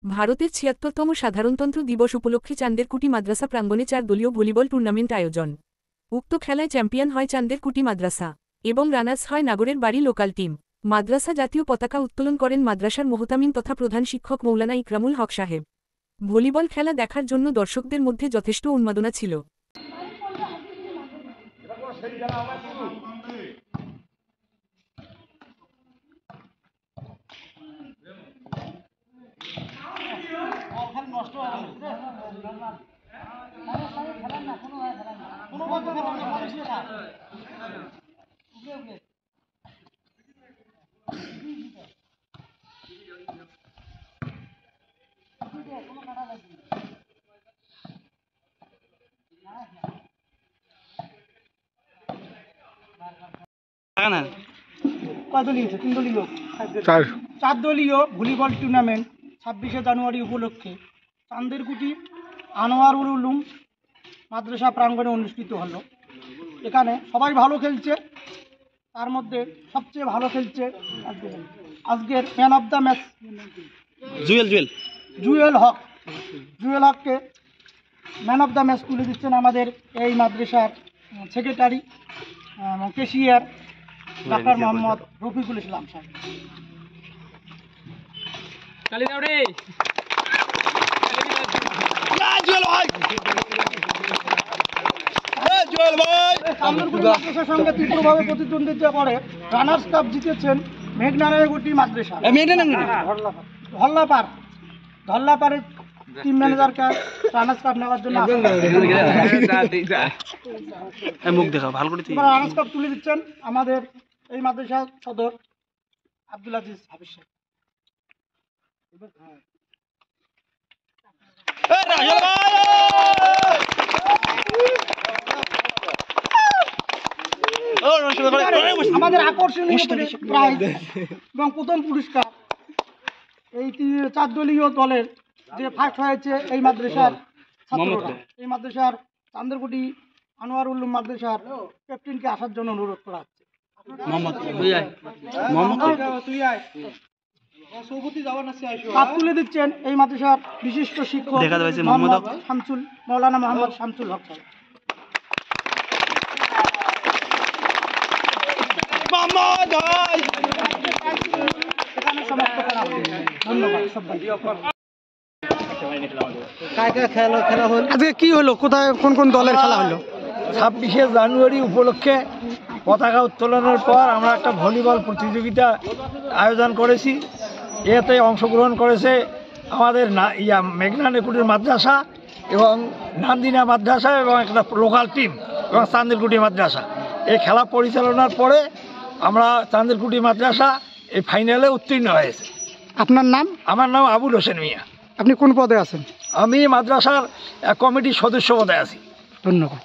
ভারতের ৭৬তম সাধারণতন্ত্র দিবস উপলক্ষে চান্দেরকুটি মাদ্রাসা প্রাঙ্গণে ৪ দলীয় ভলিবল টুর্নামেন্ট আয়োজন। উক্ত খেলায় চ্যাম্পিয়ন হয় চান্দেরকুটি মাদ্রাসা এবং রানার্স হয় নাগরের বাড়ি লোকাল টিম। মাদ্রাসা জাতীয় পতাকা উত্তোলন করেন মাদ্রাসার মোহতামিম তথা প্রধান শিক্ষক মৌলানা ইকরামুল হক সাহেব। ভলিবল খেলা দেখার জন্য দর্শকদের মধ্যে যথেষ্ট উন্মাদনা ছিল। চার দলীয় ভলিবল টুর্নামেন্ট 26শে জানুয়ারি উপলক্ষে চান্দেরকুটি আনোয়ারুল উলুম মাদ্রাসা প্রাঙ্গণে অনুষ্ঠিত হলো। এখানে সবাই ভালো খেলছে, তার মধ্যে সবচেয়ে ভালো খেলছে আজকের man of the match Jewel হককে ম্যান অফ দ্য ম্যাচ তুলে দিচ্ছেন আমাদের এই মাদ্রাসার সেক্রেটারি কেশিয়ার ডাক্তার মোহাম্মদ রফিকুল ইসলাম সাহেব। মাদ্রাসার সঙ্গে তীব্রভাবে প্রতিদ্বন্দ্বিতা করে রানার্স কাপ জিতেছেন মেঘনারায়ণগুটি মাদ্রাসা ধল্লাপাড়ের টিম ম্যানেজারকে রানার্স কাপ নেওয়ার জন্য রানার্স কাপ তুলে দিচ্ছেন আমাদের এই মাদ্রাসা সদর আব্দুল আজিজ হাফিজ সাহেব। আমাদের আকর্ষণীয় প্রাইজ এবং প্রথম পুরস্কার এই 4 দলীয় দলের যে ফার্স্ট হয়েছে এই মাদ্রাসার ছাত্ররা, এই মাদ্রাসার চান্দেরকুটি আনোয়ারুল উলুম মাদ্রাসার ক্যাপ্টেনকে আসার জন্য অনুরোধ করা হচ্ছে। কাপ তুলে দিচ্ছেন এই মাদ্রাসার বিশিষ্ট শিক্ষক মৌলানা মোহাম্মদ শামসুল হক সাহেব। আজকে কি হলো, কোথায় কোন কোন দলের খেলা হলো? 26শে জানুয়ারি উপলক্ষে পতাকা উত্তোলনের পর আমরা একটা ভলিবল প্রতিযোগিতা আয়োজন করেছি। এতে অংশগ্রহণ করেছে আমাদের মেঘনারায়ণগুটি মাদ্রাসা এবং নান্দিনা মাদ্রাসা এবং একটা লোকাল টিম এবং চান্দেরকুটি মাদ্রাসা। এই খেলা পরিচালনার পরে আমরা চান্দেরকুটি মাদ্রাসা এই ফাইনালে উত্তীর্ণ হয়েছে। আপনার নাম? আমার নাম আবুল হোসেন মিয়া। আপনি কোন পদে আছেন? আমি মাদ্রাসার কমিটির সদস্য পদে আছি। ধন্যবাদ।